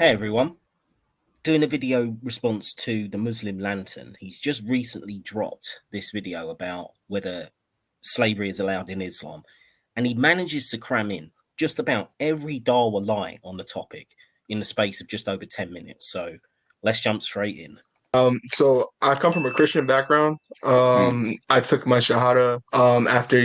Hey everyone, doing a video response to the Muslim Lantern. He's just recently dropped this video about whether slavery is allowed in Islam, and he manages to cram in just about every Dawah lie on the topic in the space of just over 10 minutes. So let's jump straight in. So I come from a Christian background. I took my Shahada after,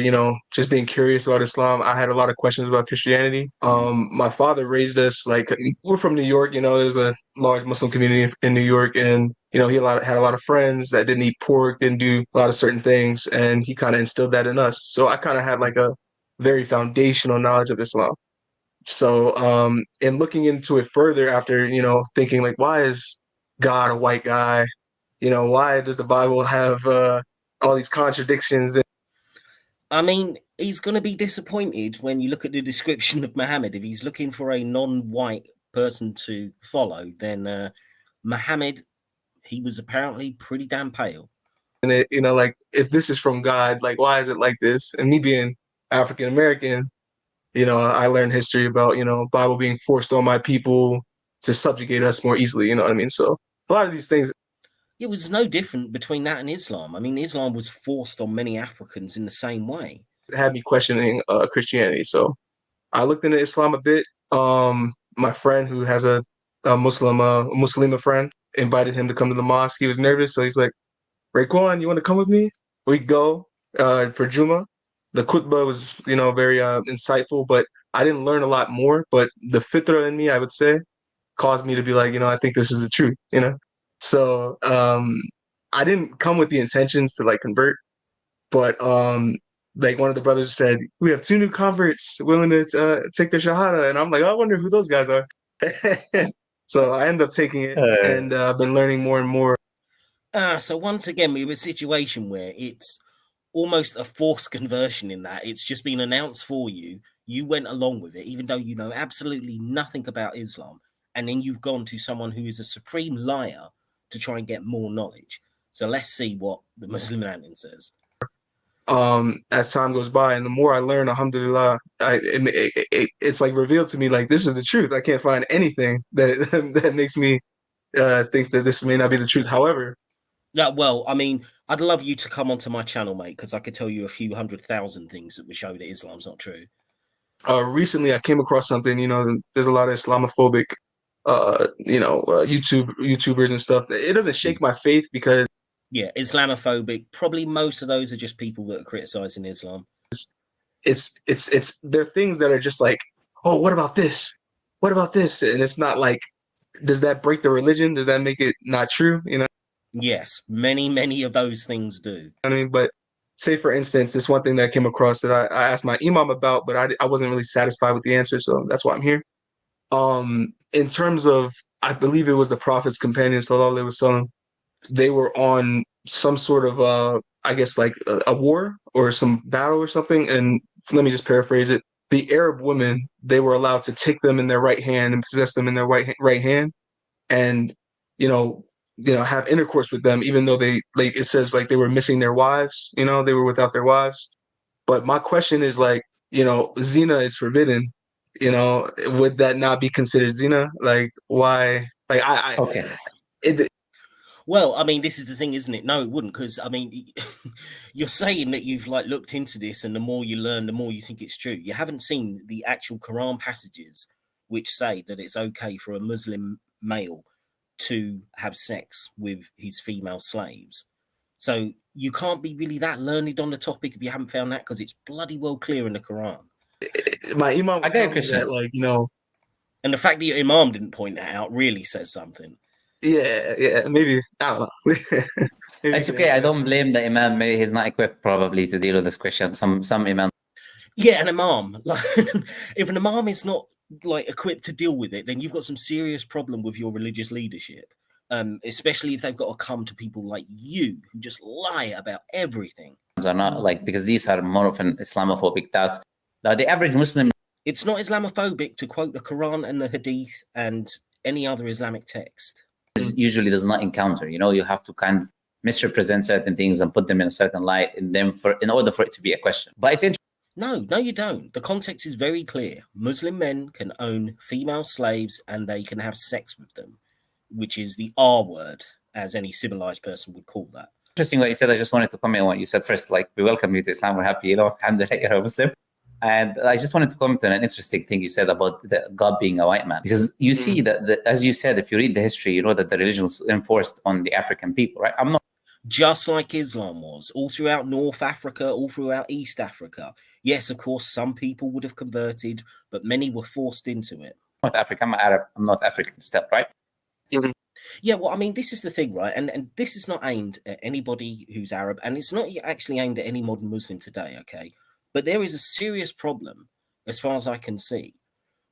just being curious about Islam. I had a lot of questions about Christianity. My father raised us like we're from New York, there's a large Muslim community in New York, and had a lot of friends that didn't eat pork, didn't do a lot of certain things, and he kind of instilled that in us. So I kind of had like a very foundational knowledge of Islam. So, in looking into it further after, thinking like, why is God a white guy? Why does the Bible have all these contradictions? I mean, he's going to be disappointed when you look at the description of Muhammad. If he's looking for a non-white person to follow, then Muhammad, he was apparently pretty damn pale. And like if this is from God, like why is it like this? And me being African American, I learned history about, Bible being forced on my people to subjugate us more easily, you know what I mean? So a lot of these things. It was no different between that and Islam. I mean, Islam was forced on many Africans in the same way. Had me questioning Christianity. So I looked into Islam a bit. My friend who has a Muslima friend invited him to come to the mosque. He was nervous, so he's like, Raekwon, you want to come with me? We go for Juma. The khutbah was, very insightful, but I didn't learn a lot more. But the fitra in me, I would say, caused me to be like, I think this is the truth. So I didn't come with the intentions to like convert, but like one of the brothers said, we have two new converts willing to take their shahada, and I'm like, oh, I wonder who those guys are. So I ended up taking it, and I've been learning more and more. So once again, we have a situation where it's almost a forced conversion in that it's just been announced for you. You went along with it, even though you know absolutely nothing about Islam. And then you've gone to someone who is a supreme liar to try and get more knowledge. So let's see what the Muslim Lantern says. As time goes by, and the more I learn, alhamdulillah, it's like revealed to me like this is the truth. I can't find anything that that makes me think that this may not be the truth. However, yeah, well, I mean, I'd love you to come onto my channel, mate, because I could tell you a few 100,000 things that would show that Islam's not true. Recently I came across something. There's a lot of Islamophobic, YouTubers and stuff. It doesn't shake my faith because yeah, Islamophobic. Probably most of those are just people that are criticizing Islam. There are things that are just like, oh, what about this? What about this? And it's not like, does that break the religion? Does that make it not true? Yes, many of those things do. I mean, but say for instance, this one thing that I came across that I asked my imam about, but I wasn't really satisfied with the answer, so that's why I'm here. In terms of, I believe it was the Prophet's companions, sallallahu alaihi wasallam, they were on some sort of I guess like a war or some battle or something, and let me just paraphrase it. The Arab women, they were allowed to take them in their right hand and possess them in their right hand, and you know, have intercourse with them, even though it says like they were missing their wives. They were without their wives. But my question is like, zina is forbidden. Would that not be considered zina? Like, why? Like, okay. Well, I mean, this is the thing, isn't it? No, it wouldn't, because I mean, you're saying that you've like looked into this, and the more you learn, the more you think it's true. You haven't seen the actual Quran passages which say that it's okay for a Muslim male to have sex with his female slaves. So you can't be really that learned on the topic if you haven't found that, because it's bloody well clear in the Quran. My imam would tell me that, like, and the fact that your imam didn't point that out really says something. Yeah, maybe. I don't know. It's okay. I don't blame the imam. Maybe he's not equipped probably to deal with this question. Some imam. Yeah, an imam. Like, if an imam is not like equipped to deal with it, then you've got some serious problem with your religious leadership. Especially if they've got to come to people like you who just lie about everything. Are not like, because these are more of an Islamophobic thoughts. The average Muslim. It's not Islamophobic to quote the Quran and the Hadith and any other Islamic text. Usually does not encounter. You have to kind of misrepresent certain things and put them in a certain light in order for it to be a question. But it's interesting. No, you don't. The context is very clear. Muslim men can own female slaves and they can have sex with them, which is the R word, as any civilized person would call that. Interesting what you said. I just wanted to comment on what you said first. Like, we welcome you to Islam. We're happy, alhamdulillah, you're a Muslim. And I just wanted to comment on an interesting thing you said about God being a white man. Because you see that, as you said, if you read the history, you know that the religion was enforced on the African people, right? I'm not. Just like Islam was, all throughout North Africa, all throughout East Africa. Yes, of course, some people would have converted, but many were forced into it. North Africa, I'm Arab, I'm North African step, right? Mm-hmm. Yeah, well, I mean, this is the thing, right? And this is not aimed at anybody who's Arab, and it's not actually aimed at any modern Muslim today, okay? But there is a serious problem, as far as I can see,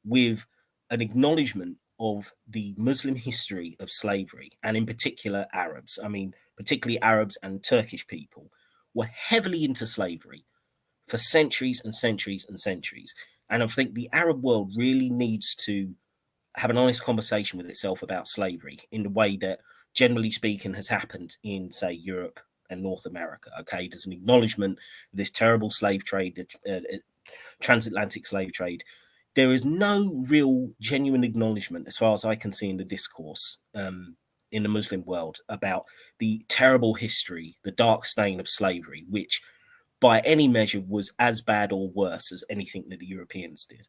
with an acknowledgement of the Muslim history of slavery, and in particular Arabs. I mean, particularly Arabs and Turkish people were heavily into slavery for centuries and centuries and centuries. And I think the Arab world really needs to have an honest conversation with itself about slavery in the way that, generally speaking, has happened in, say, Europe and North America. Okay, there's an acknowledgement of this terrible slave trade, transatlantic slave trade. There is no real genuine acknowledgement, as far as I can see in the discourse in the Muslim world, about the terrible history, the dark stain of slavery, which by any measure was as bad or worse as anything that the Europeans did.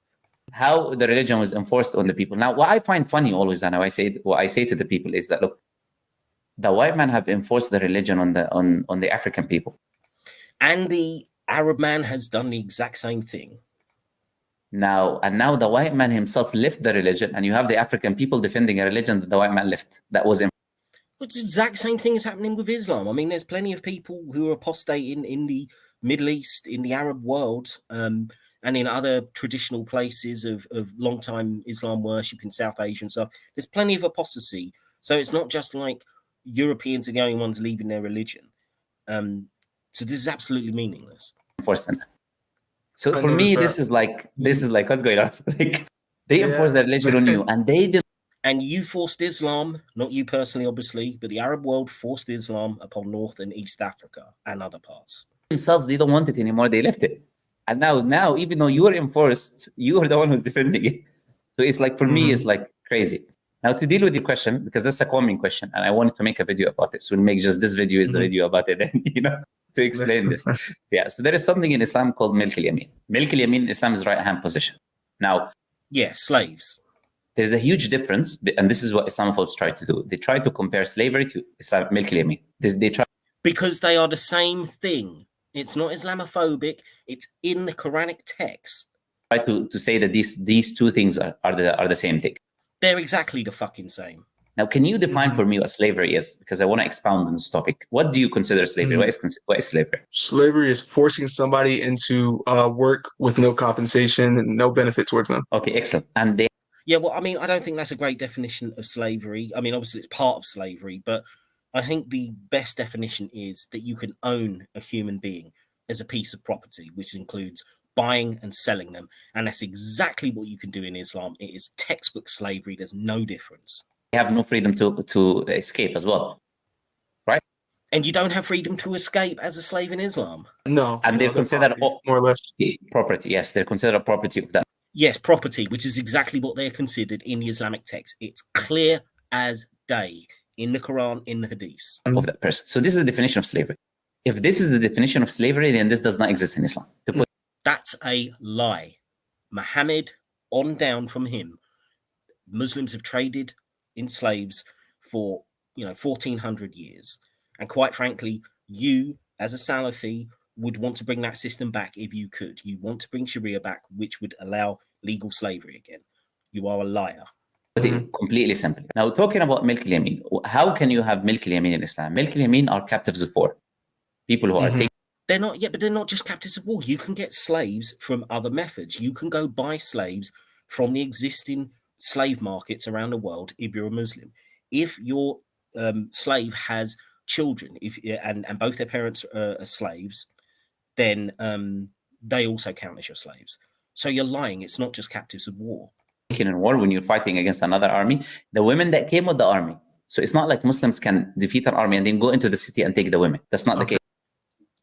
How the religion was enforced on the people. Now, what I find funny always, and what I say to the people is that, look, the white man have enforced the religion on the African people, and the Arab man has done the exact same thing. Now the white man himself left the religion, and you have the African people defending a religion that the white man left. That was it's the exact same thing is happening with Islam. I mean, there's plenty of people who are apostating in the Middle East, in the Arab world, and in other traditional places of long-time Islam worship in South Asia and stuff. There's plenty of apostasy. So it's not just like Europeans are the only ones leaving their religion. So this is absolutely meaningless. So for me, this is like what's going on? Like, they enforced their religion on you, and they did. And you forced Islam, not you personally, obviously, but the Arab world forced Islam upon North and East Africa and other parts. Themselves, they don't want it anymore. They left it. And now, even though you are enforced, you are the one who's defending it. So it's like, for me, it's like crazy. Now, to deal with your question, because that's a common question, and I wanted to make a video about it. So we'll make just this video is the video about it, and, to explain this. Yeah, so there is something in Islam called Milk al-Yamin. Milk al-Yamin in Islam is right-hand position. Now, yeah, slaves. There's a huge difference, and this is what Islamophobes try to do. They try to compare slavery to Islam, Milk al-Yamin. They try because they are the same thing. It's not Islamophobic. It's in the Quranic text. Try to say that these two things are the same thing. They're exactly the fucking same. Now, can you define for me what slavery is? Because I want to expound on this topic. What do you consider slavery? What is slavery? Slavery is forcing somebody into work with no compensation and no benefit towards them. Okay, excellent. And yeah, well, I mean, I don't think that's a great definition of slavery. I mean, obviously, it's part of slavery, but I think the best definition is that you can own a human being as a piece of property, which includes buying and selling them. And that's exactly what you can do in Islam. It is textbook slavery. There's no difference. They have no freedom to escape as well, right? And you don't have freedom to escape as a slave in Islam. No. And they're considered more or less property. Yes, they're considered property of that. Yes, property, which is exactly what they're considered in the Islamic text. It's clear as day in the Quran, in the Hadiths. Of that person. So this is the definition of slavery. If this is the definition of slavery, then this does not exist in Islam. That's a lie. Muhammad, on down from him, Muslims have traded in slaves for 1400 years. And quite frankly, you as a Salafi would want to bring that system back if you could. You want to bring Sharia back, which would allow legal slavery again. You are a liar. Completely simple. Now, talking about Milk al-Yamin, how can you have Milk al-Yamin in Islam? Milk al-Yamin are captives of war. People who are taking. They're not yet, but they're not just captives of war. You can get slaves from other methods. You can go buy slaves from the existing slave markets around the world if you're a Muslim. If your slave has children, and both their parents are slaves, then they also count as your slaves. So you're lying. It's not just captives of war. In war, when you're fighting against another army, the women that came with the army. So it's not like Muslims can defeat an army and then go into the city and take the women. That's not the case.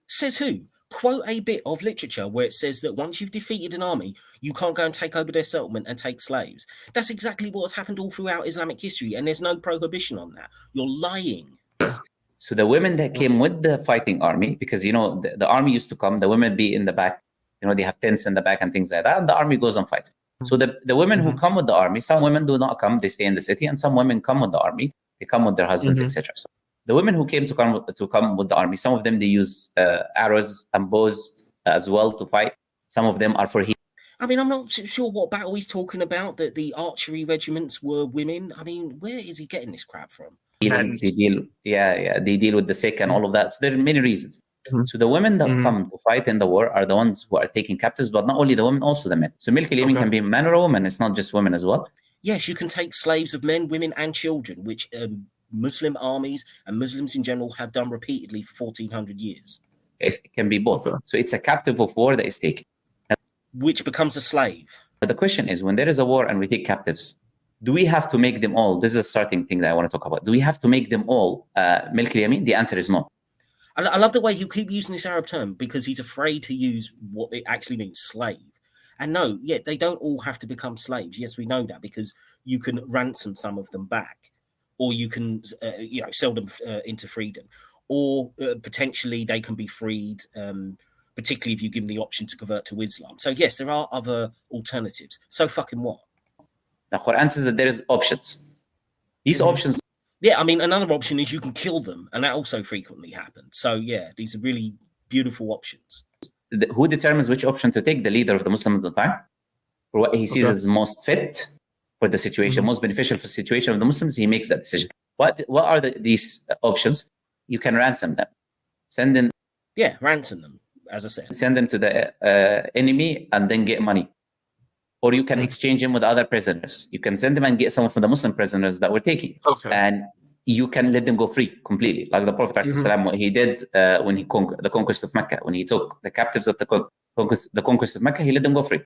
Says who? quote a bit of literature where it says that once you've defeated an army, you can't go and take over their settlement and take slaves. That's exactly what's happened all throughout Islamic history, and there's no prohibition on that. You're lying. So the women that came with the fighting army, because the army used to come, the women be in the back, they have tents in the back and things like that, and the army goes and fights. So the women who come with the army, some women do not come, they stay in the city, and some women come with the army, they come with their husbands, etc. So the women who came to come with the army, some of them they use arrows and bows as well to fight. Some of them are for healing. I mean, I'm not sure what battle he's talking about, that the archery regiments were women. I mean, where is he getting this crap from? They deal with the sick and all of that. So there are many reasons. So the women that come to fight in the war are the ones who are taking captives, but not only the women, also the men. So milk al-yamin can be man or a woman. It's not just women as well. Yes, you can take slaves of men, women, and children, which Muslim armies and Muslims in general have done repeatedly for 1400 years. It can be both. So it's a captive of war that is taken. Which becomes a slave. But the question is, when there is a war and we take captives, do we have to make them all? This is a starting thing that I want to talk about. Do we have to make them all milk al-yamin? The answer is no. I love the way you keep using this Arab term, because he's afraid to use what it actually means, slave. And no, they don't all have to become slaves. Yes, we know that, because you can ransom some of them back, or you can sell them into freedom, or potentially they can be freed, particularly if you give them the option to convert to Islam. So yes, there are other alternatives. So fucking what? The Quran says that there is options. These options. Yeah, I mean, another option is you can kill them, and that also frequently happens. So yeah, these are really beautiful options. Who determines which option to take? The leader of the Muslims at the time, or what he sees as most fit for the situation, most beneficial for the situation of the Muslims. He makes that decision. What are these options? You can ransom them, send them. Yeah, ransom them, as I said. Send them to the enemy and then get money. Or you can exchange them with other prisoners. You can send them and get some of the Muslim prisoners that were taken. And you can let them go free completely. Like the Prophet ﷺ, what he did when he conquered the conquest of Mecca, when he took the captives of the conquest of Mecca, he let them go free.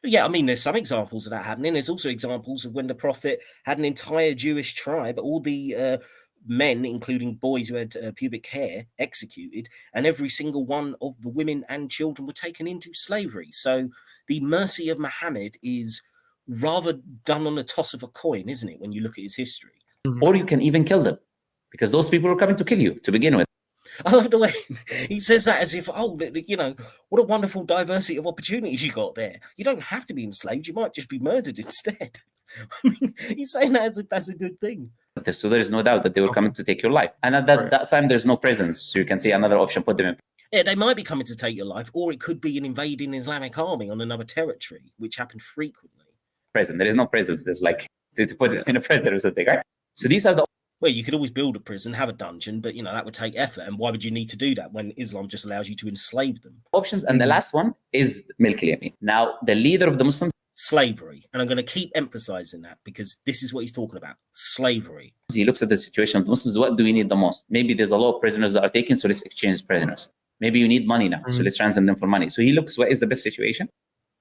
Yeah, I mean, there's some examples of that happening. There's also examples of when the Prophet had an entire Jewish tribe, all the men, including boys who had pubic hair, executed, and every single one of the women and children were taken into slavery. So the mercy of Muhammad is rather done on the toss of a coin, isn't it, when you look at his history? Or you can even kill them, because those people were coming to kill you to begin with. I love the way he says that, as if, what a wonderful diversity of opportunities you got there. You don't have to be enslaved. You might just be murdered instead. I mean, he's saying that as if that's a good thing. So there is no doubt that they were coming to take your life. And at that time, there's no prisons. So you can see another option, put them in. Yeah, they might be coming to take your life, or it could be an invading Islamic army on another territory, which happened frequently. Prison. There is no prisons. There's like to put it in a prison or something, right? So these are the. Well, you could always build a prison, have a dungeon, but that would take effort. And why would you need to do that when Islam just allows you to enslave them? Options. And the last one is milk al-yamin. Now, the leader of the Muslims. Slavery. And I'm going to keep emphasizing that, because this is what he's talking about. Slavery. He looks at the situation of the Muslims. What do we need the most? Maybe there's a lot of prisoners that are taken, so let's exchange prisoners. Maybe you need money now, so let's ransom them for money. So he looks what is the best situation,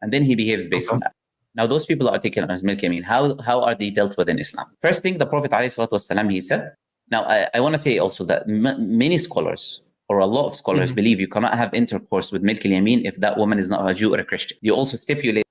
and then he behaves based on that. Now, those people that are taken as milk al-yamin, how are they dealt with in Islam? First thing, the Prophet ﷺ, he said. Now, I want to say also that many scholars, or a lot of scholars, believe you cannot have intercourse with milk al-yamin if that woman is not a Jew or a Christian. You also stipulate.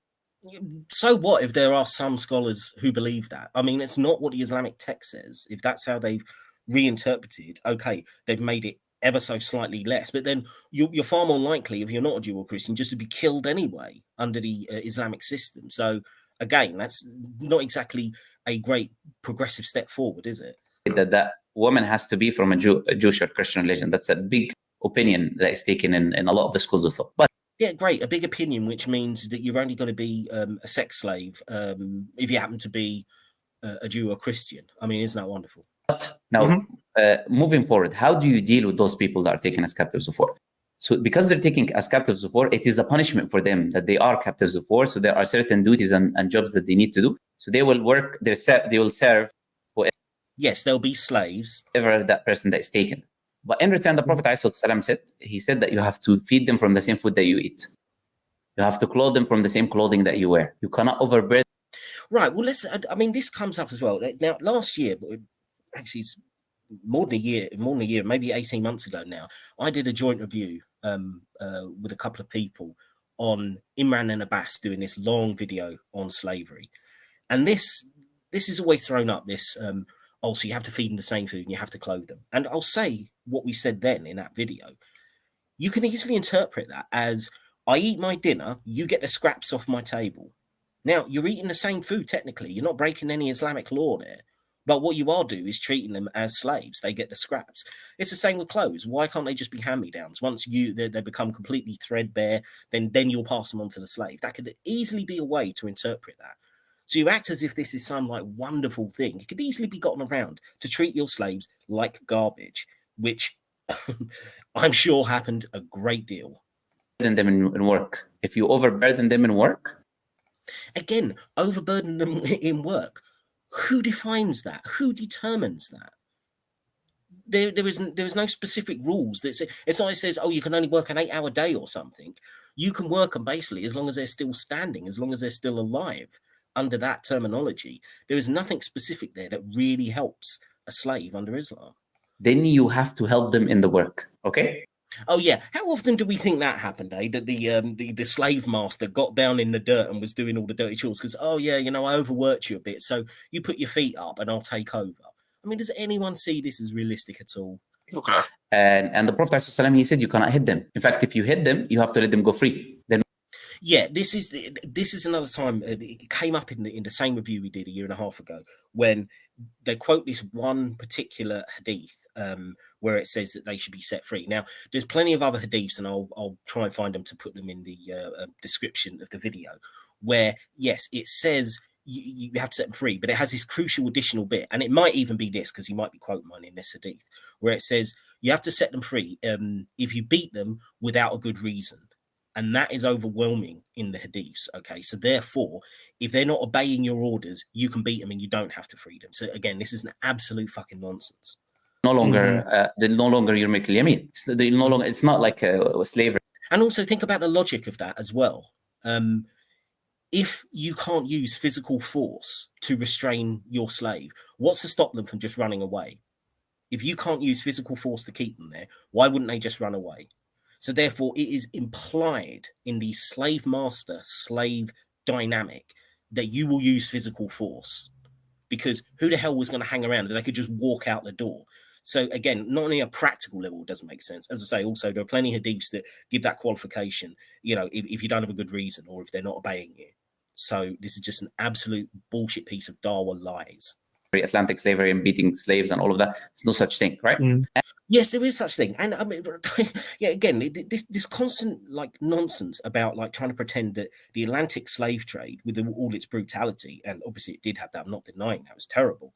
So what if there are some scholars who believe that? I mean, it's not what the Islamic text says. If that's how they've reinterpreted, okay, they've made it ever so slightly less, but then you're far more likely, if you're not a Jew or Christian, just to be killed anyway under the Islamic system. So again, that's not exactly a great progressive step forward, is it? That woman has to be from a Jewish or Christian religion. That's a big opinion that is taken in a lot of the schools of thought. But yeah, great. A big opinion, which means that you're only going to be a sex slave if you happen to be a Jew or Christian. I mean, isn't that wonderful? But now, moving forward, how do you deal with those people that are taken as captives of war? So because they're taken as captives of war, it is a punishment for them that they are captives of war. So there are certain duties and jobs that they need to do. So they will work, they will serve. Yes, they'll be slaves. Whoever that person that is taken. But in return, the Prophet ﷺ said that you have to feed them from the same food that you eat. You have to clothe them from the same clothing that you wear. You cannot overburden. Right. Well, this comes up as well. Now, last year, actually, it's more than a year, maybe 18 months ago now, I did a joint review with a couple of people on Imran and Abbas doing this long video on slavery. And this is always thrown up, this, so you have to feed them the same food and you have to clothe them. And I'll say what we said then in that video. You can easily interpret that as, I eat my dinner, you get the scraps off my table. Now, you're eating the same food, technically. You're not breaking any Islamic law there. But what you are doing is treating them as slaves. They get the scraps. It's the same with clothes. Why can't they just be hand-me-downs? Once they become completely threadbare, then you'll pass them on to the slave. That could easily be a way to interpret that. So you act as if this is some like wonderful thing. It could easily be gotten around to treat your slaves like garbage, which I'm sure happened a great deal. Them in work. If you overburden them in work, again, overburden them in work. Who defines that? Who determines that? There is no specific rules. It's not like it says, oh, you can only work an 8-hour day or something. You can work them basically as long as they're still standing, as long as they're still alive. Under that terminology, there is nothing specific there that really helps a slave under Islam. Then you have to help them in the work. Okay. Oh yeah, how often do we think that happened? That the slave master got down in the dirt and was doing all the dirty chores because, oh yeah, you know, I overworked you a bit, so you put your feet up and I'll take over. I mean, does anyone see this as realistic at all? Okay. And the Prophet ﷺ, he said you cannot hit them. In fact, if you hit them, you have to let them go free. Then yeah, this is another time it came up in the same review we did a year and a half ago when they quote this one particular hadith where it says that they should be set free. Now, there's plenty of other hadiths, and I'll try and find them to put them in the description of the video, where yes, it says you have to set them free, but it has this crucial additional bit, and it might even be this because you might be quoting mine in this hadith, where it says you have to set them free if you beat them without a good reason. And that is overwhelming in the hadiths. Okay, so therefore, if they're not obeying your orders, you can beat them and you don't have to free them. So again, this is an absolute fucking nonsense. No longer, they're no longer your mikl yamin. It's not like slavery. And also think about the logic of that as well. If you can't use physical force to restrain your slave, what's to stop them from just running away? If you can't use physical force to keep them there, why wouldn't they just run away? So therefore, it is implied in the slave master-slave dynamic that you will use physical force, because who the hell was going to hang around if they could just walk out the door? So again, not only a practical level, it doesn't make sense. As I say, also, there are plenty of hadiths that give that qualification, you know, if you don't have a good reason or if they're not obeying you. So this is just an absolute bullshit piece of Dawah lies. Atlantic slavery and beating slaves and all of that. There's no such thing, right? Yes, there is such thing. And I mean, yeah, again, this constant like nonsense about like trying to pretend that the Atlantic slave trade with all its brutality, and obviously it did have that, I'm not denying that, it was terrible,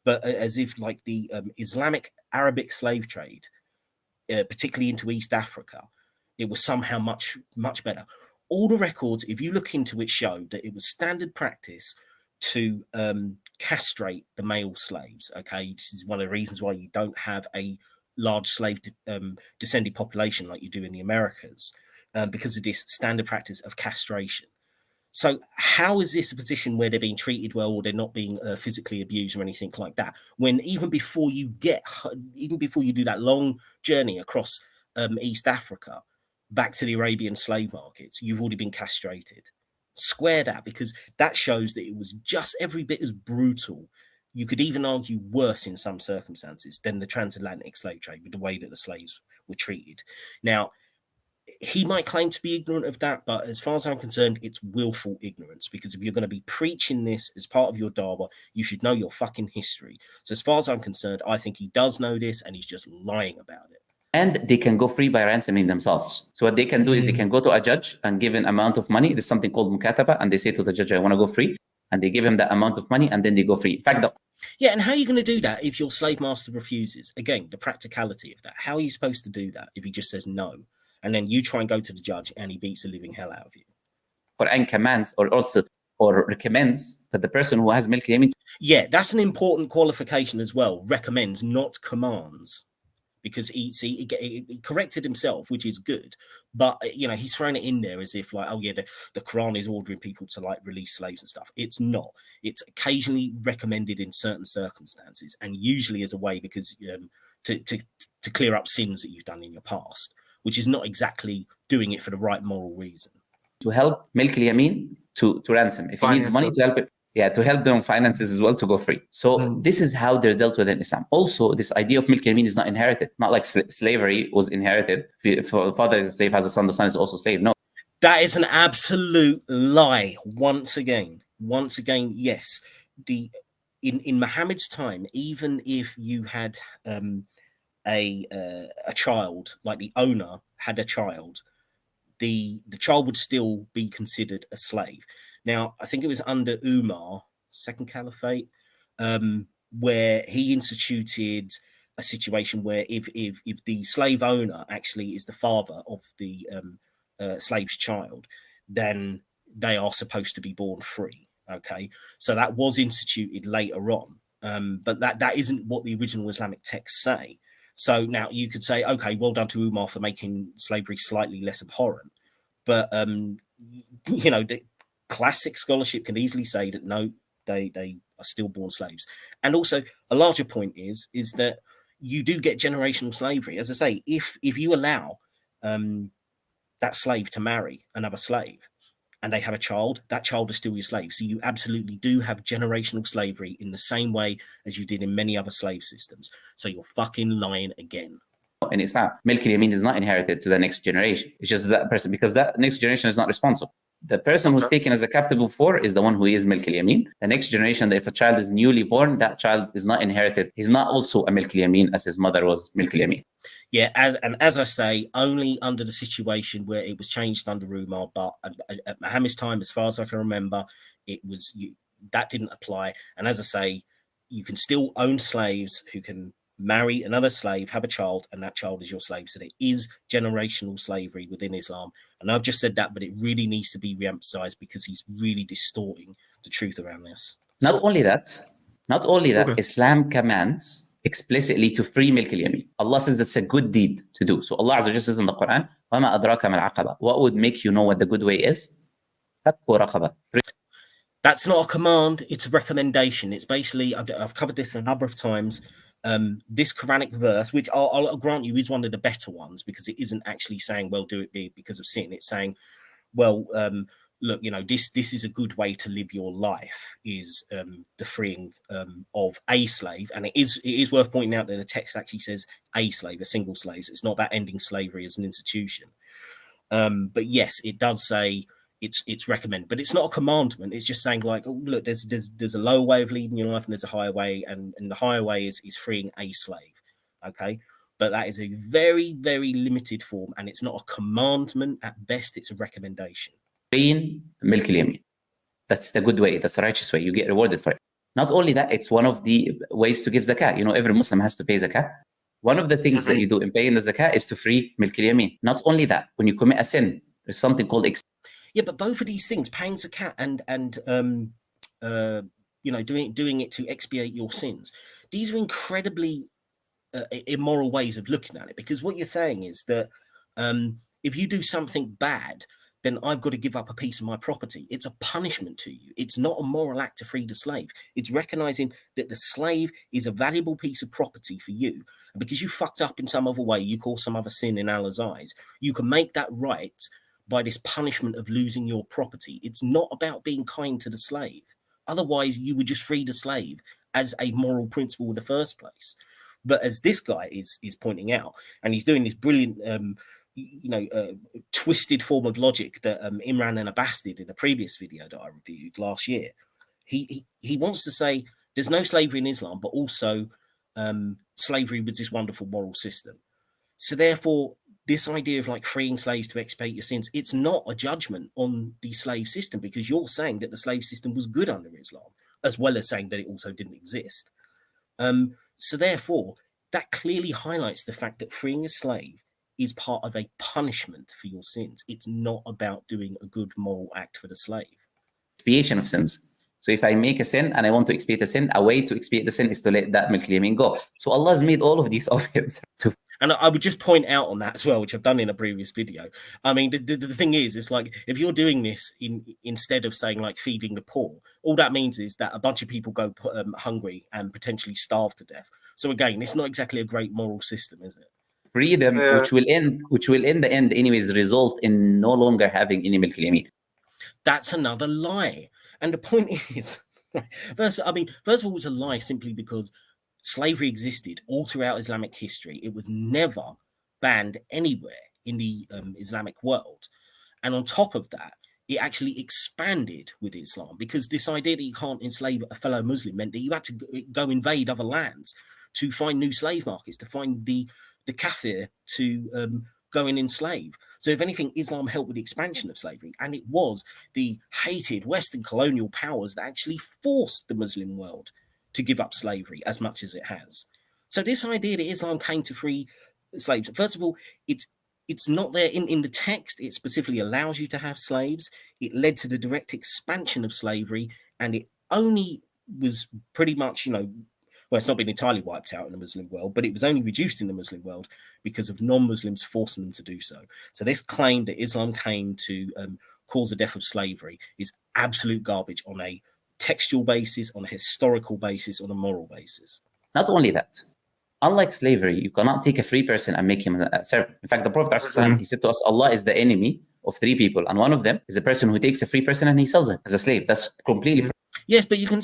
but as if like the Islamic Arabic slave trade, particularly into East Africa, it was somehow much, much better. All the records, if you look into it, show that it was standard practice to castrate the male slaves. Okay, this is one of the reasons why you don't have a large slave descended population like you do in the Americas, because of this standard practice of castration. So how is this a position where they're being treated well or they're not being physically abused or anything like that, when even before you do that long journey across East Africa back to the Arabian slave markets, you've already been castrated? Square that, because that shows that it was just every bit as brutal, you could even argue worse in some circumstances, than the transatlantic slave trade with the way that the slaves were treated. Now, he might claim to be ignorant of that, but as far as I'm concerned, it's willful ignorance, because if you're going to be preaching this as part of your dawah, you should know your fucking history. So as far as I'm concerned, I think he does know this and he's just lying about it. And they can go free by ransoming themselves. So what they can do is they can go to a judge and give an amount of money. There's something called mukataba, and they say to the judge, I want to go free. And they give him that amount of money, and then they go free. In fact, yeah, and how are you going to do that if your slave master refuses? Again, the practicality of that. How are you supposed to do that if he just says no? And then you try and go to the judge and he beats the living hell out of you. Quran commands or recommends that the person who has milk yamin. Yeah, that's an important qualification as well. Recommends, not commands. because he corrected himself, which is good. But he's thrown it in there as if like, oh yeah, the Quran is ordering people to like release slaves and stuff. It's not. It's occasionally recommended in certain circumstances, and usually as a way because to clear up sins that you've done in your past, which is not exactly doing it for the right moral reason. To help Milk al-Yamin to ransom. If he needs money to help it, to help them finances as well to go free. So this is how they're dealt with in Islam. Also, this idea of Milk al-Yamin is not inherited. Not like slavery was inherited. If the father is a slave, has a son, the son is also a slave. No. That is an absolute lie. Once again, yes. In Muhammad's time, even if you had a child, like the owner had a child, the child would still be considered a slave. Now, I think it was under Umar, Second Caliphate, where he instituted a situation where if the slave owner actually is the father of the slave's child, then they are supposed to be born free. Okay, so that was instituted later on, but that isn't what the original Islamic texts say. So now you could say, okay, well done to Umar for making slavery slightly less abhorrent, but the classic scholarship can easily say that no, they are still born slaves. And also a larger point is that you do get generational slavery. As I say, if you allow that slave to marry another slave and they have a child, that child is still your slave. So you absolutely do have generational slavery in the same way as you did in many other slave systems. So you're fucking lying again. In Islam, Milk al-Yamin is not inherited to the next generation. It's just that person, because that next generation is not responsible. The person who's taken as a captive before is the one who is Milk al-Yamin. The next generation, if a child is newly born, that child is not inherited. He's not also a Milk al-Yamin as his mother was Milk al-Yamin. Yeah, and as I say, only under the situation where it was changed under Umar, but at Muhammad's time, as far as I can remember, that didn't apply. And as I say, you can still own slaves who can marry another slave, have a child, and that child is your slave. So there is generational slavery within Islam. And I've just said that, but it really needs to be re-emphasized because he's really distorting the truth around this. Not only that, okay. Islam commands explicitly to free Milk al-Yamin. Allah says that's a good deed to do. So Allah Azza wa Jalla says in the Quran, وَمَا أَدْرَاكَ مَا الْعَقَبَةُ. What would make you know what the good way is? فَكُّ رَقَبَةٍ. That's not a command, it's a recommendation. It's basically, I've covered this a number of times. This Quranic verse, which I'll grant you is one of the better ones because it isn't actually saying, well, do it because of sin. It's saying, well, look, this is a good way to live your life, is the freeing of a slave. And it is worth pointing out that the text actually says a slave, a single slave. So it's not about ending slavery as an institution. But yes, it does say it's recommended, but it's not a commandment. It's just saying like, oh, look, there's a lower way of leading your life and there's a higher way, and the higher way is freeing a slave. Okay, but that is a very, very limited form, and it's not a commandment. At best, it's a recommendation. Freeing Milk al-Yamin. That's the good way. That's the righteous way. You get rewarded for it. Not only that, it's one of the ways to give zakat. Every Muslim has to pay zakat. One of the things that you do in paying the zakat is to free Milk al-Yamin. Not only that, when you commit a sin, there's something called yeah, but both of these things, paying zakat and doing it to expiate your sins, these are incredibly immoral ways of looking at it. Because what you're saying is that if you do something bad, then I've got to give up a piece of my property. It's a punishment to you. It's not a moral act to free the slave. It's recognizing that the slave is a valuable piece of property for you. And because you fucked up in some other way, you cause some other sin in Allah's eyes, you can make that right by this punishment of losing your property. It's not about being kind to the slave. Otherwise, you would just free the slave as a moral principle in the first place. But as this guy is pointing out, and he's doing this brilliant, twisted form of logic that Imran and Abbas did in a previous video that I reviewed last year. He wants to say there's no slavery in Islam, but also slavery was this wonderful moral system. So therefore, this idea of like freeing slaves to expiate your sins, it's not a judgment on the slave system, because you're saying that the slave system was good under Islam, as well as saying that it also didn't exist. So therefore, that clearly highlights the fact that freeing a slave is part of a punishment for your sins. It's not about doing a good moral act for the slave. Expiation of sins. So if I make a sin and I want to expiate a sin, a way to expiate the sin is to let that Milk al-Yamin go. So Allah's made all of these options to And I would just point out on that as well, which I've done in a previous video. I mean, the thing is, it's like if you're doing this instead of saying like feeding the poor, all that means is that a bunch of people go hungry and potentially starve to death. So again, it's not exactly a great moral system, is it? Freedom, which will in the end anyways result in no longer having any milk al-yamin. That's another lie. And the point is, first of all, it's a lie simply because slavery existed all throughout Islamic history. It was never banned anywhere in the Islamic world. And on top of that, it actually expanded with Islam, because this idea that you can't enslave a fellow Muslim meant that you had to go invade other lands to find new slave markets, to find the kafir to go and enslave. So if anything, Islam helped with the expansion of slavery, and it was the hated Western colonial powers that actually forced the Muslim world to give up slavery as much as it has. So this idea that Islam came to free slaves, first of all, it's not there in the text. It specifically allows you to have slaves. It led to the direct expansion of slavery, and it only was pretty much, well, it's not been entirely wiped out in the Muslim world, but it was only reduced in the Muslim world because of non-Muslims forcing them to do so. So this claim that Islam came to cause the death of slavery is absolute garbage on a textual basis, on a historical basis, on a moral basis. Not only that, unlike slavery, you cannot take a free person and make him a servant. In fact, the Prophet he said to us, Allah is the enemy of three people, and one of them is a person who takes a free person and he sells it as a slave. That's completely yes, but you can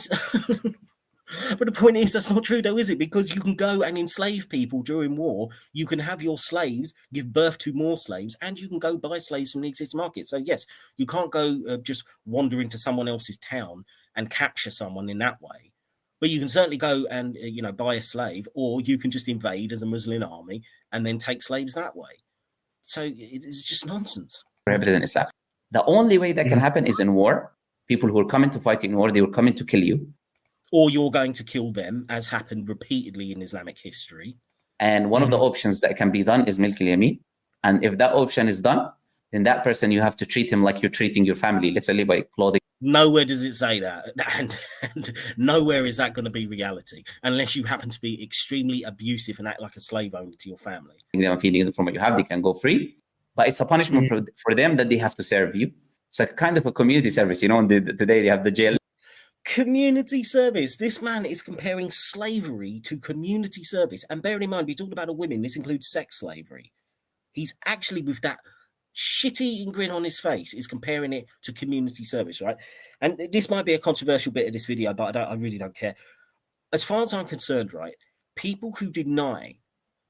but the point is, that's not true though, is it? Because you can go and enslave people during war, you can have your slaves give birth to more slaves, and you can go buy slaves from the existing market. So yes, you can't go just wander into someone else's town and capture someone in that way. But you can certainly go and buy a slave, or you can just invade as a Muslim army and then take slaves that way. So it's just nonsense. Prohibited in Islam. The only way that can happen is in war. People who are coming to fight in war, they will come in to kill you. Or you're going to kill them, as happened repeatedly in Islamic history. And one of the options that can be done is milk al-yamin. And if that option is done, then that person, you have to treat him like you're treating your family, literally by clothing. Nowhere does it say that. And nowhere is that going to be reality, unless you happen to be extremely abusive and act like a slave owner to your family. Feeding them from what you have, they can go free. But it's a punishment for them that they have to serve you. It's a kind of a community service. Today they have the jail. Community service. This man is comparing slavery to community service. And bearing in mind, we talked about a women. This includes sex slavery. He's actually, with that shit-eating grin on his face, is comparing it to community service, right? And this might be a controversial bit of this video, but I really don't care. As far as I'm concerned, right, people who deny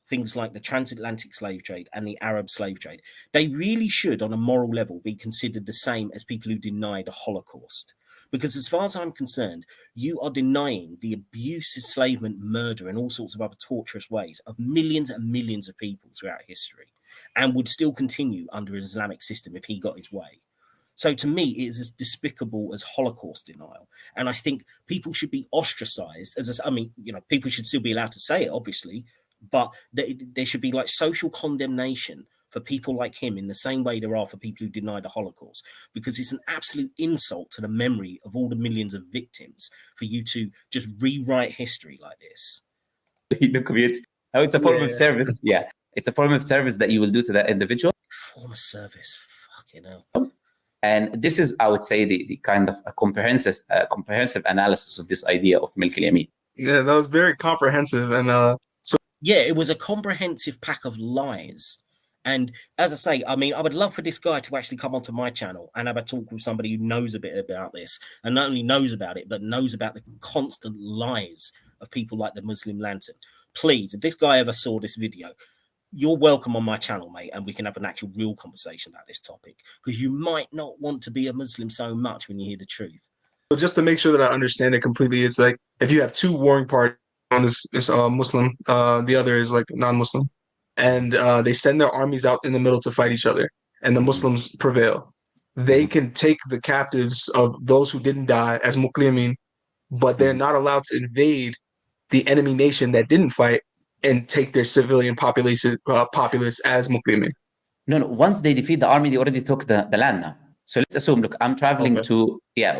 things like the transatlantic slave trade and the Arab slave trade, they really should, on a moral level, be considered the same as people who deny the Holocaust. Because as far as I'm concerned, you are denying the abuse, enslavement, murder, and all sorts of other torturous ways of millions and millions of people throughout history, and would still continue under an Islamic system if he got his way. So to me, it is as despicable as Holocaust denial. And I think people should be ostracized. People should still be allowed to say it, obviously, but there should be like social condemnation for people like him in the same way there are for people who deny the Holocaust, because it's an absolute insult to the memory of all the millions of victims for you to just rewrite history like this. It's a form of service. Yeah. It's a form of service that you will do to that individual. Form of service. Fucking hell. And this is, I would say, the kind of a comprehensive analysis of this idea of milk al-yamin. Yeah, that was very comprehensive. And yeah, it was a comprehensive pack of lies. And as I say, I would love for this guy to actually come onto my channel and have a talk with somebody who knows a bit about this, and not only knows about it, but knows about the constant lies of people like the Muslim Lantern. Please, if this guy ever saw this video, you're welcome on my channel, mate, and we can have an actual real conversation about this topic, because you might not want to be a Muslim so much when you hear the truth. So just to make sure that I understand it completely, it's like if you have two warring parties, one is Muslim, the other is like non-Muslim, and they send their armies out in the middle to fight each other, and the Muslims prevail. They can take the captives of those who didn't die as milk al-yamin, but they're not allowed to invade the enemy nation that didn't fight and take their civilian populace as milk al-yamin. No. Once they defeat the army, they already took the land now. So let's assume, look, I'm traveling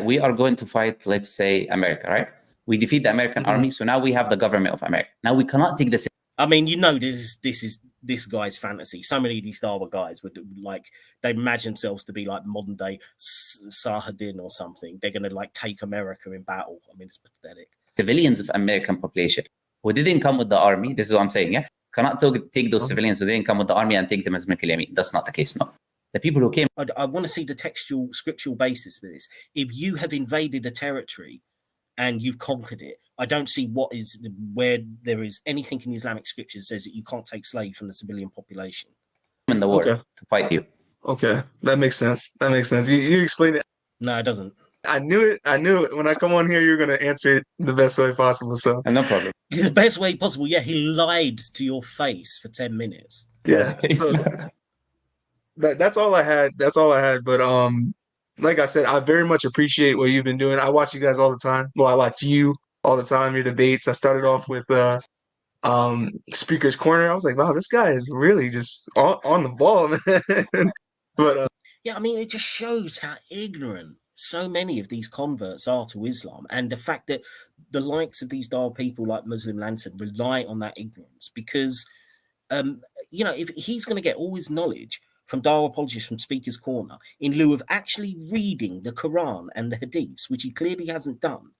we are going to fight, let's say, America, right? We defeat the American army, so now we have the government of America. Now we cannot take the... I mean, you know, this is this guy's fantasy. So many of these Dawah guys would like, they imagine themselves to be like modern day Sahadin or something. They're going to like take America in battle. I mean, it's pathetic. Civilians of American population who didn't come with the army. This is what I'm saying. Yeah, cannot take those civilians who didn't come with the army and take them as Milk al-Yamin. That's not the case. No, the people who came. I want to see the textual, scriptural basis for this. If you have invaded a territory and you've conquered it, I don't see where there is anything in the Islamic scriptures that says that you can't take slaves from the civilian population In the war to fight you. Okay, that makes sense. That makes sense. You explained it. No, it doesn't. I knew it. I knew it. When I come on here, you're going to answer it the best way possible. So no problem. The best way possible. Yeah, he lied to your face for 10 minutes. Yeah. So that's all I had. That's all I had. But like I said, I very much appreciate what you've been doing. I watch you guys all the time. Well, I watch you all the time. Your debates. I started off with Speaker's Corner. I was like, wow, this guy is really just on the ball, man. But yeah, I mean, it just shows how ignorant so many of these converts are to Islam, and the fact that the likes of these Dawah people like Muslim Lantern rely on that ignorance, because you know, if he's going to get all his knowledge from Dawah apologists from Speaker's Corner in lieu of actually reading the Quran and the Hadiths, which he clearly hasn't done,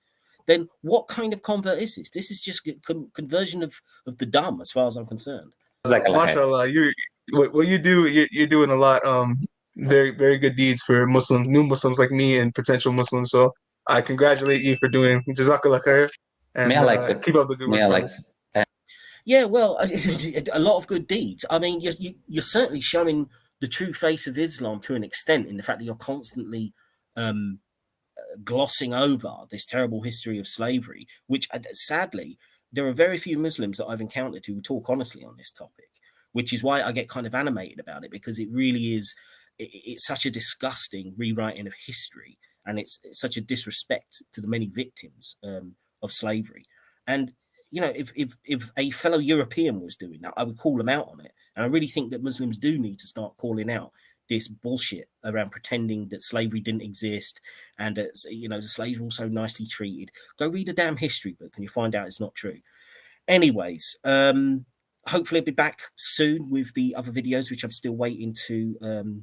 then what kind of convert is this? This is just a conversion of the dumb, as far as I'm concerned. MashaAllah, what you do, you're doing a lot. Very, very good deeds for Muslims, new Muslims like me and potential Muslims. So I congratulate you for doing Jazakallah khair. And keep up the good work. Yeah, well, a lot of good deeds. I mean, you're certainly showing the true face of Islam to an extent in the fact that you're constantly glossing over this terrible history of slavery, which sadly, there are very few Muslims that I've encountered who talk honestly on this topic, which is why I get kind of animated about it, because it really is, it's such a disgusting rewriting of history, and it's such a disrespect to the many victims of slavery. And you know, if a fellow European was doing that, I would call them out on it. And I really think that Muslims do need to start calling out this bullshit around pretending that slavery didn't exist and that, you know, the slaves were also nicely treated. Go read a damn history book and you find out it's not true. Anyways, hopefully I'll be back soon with the other videos, which I'm still waiting to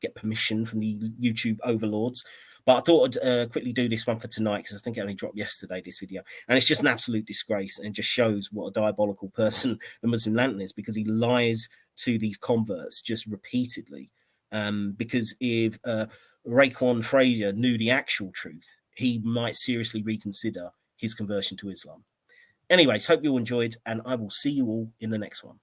get permission from the YouTube overlords. But I thought I'd quickly do this one for tonight, because I think it only dropped yesterday, this video. And it's just an absolute disgrace, and just shows what a diabolical person the Muslim Lantern is, because he lies to these converts just repeatedly. Because if Raekwon Fraser knew the actual truth, he might seriously reconsider his conversion to Islam. Anyways, hope you all enjoyed, and I will see you all in the next one.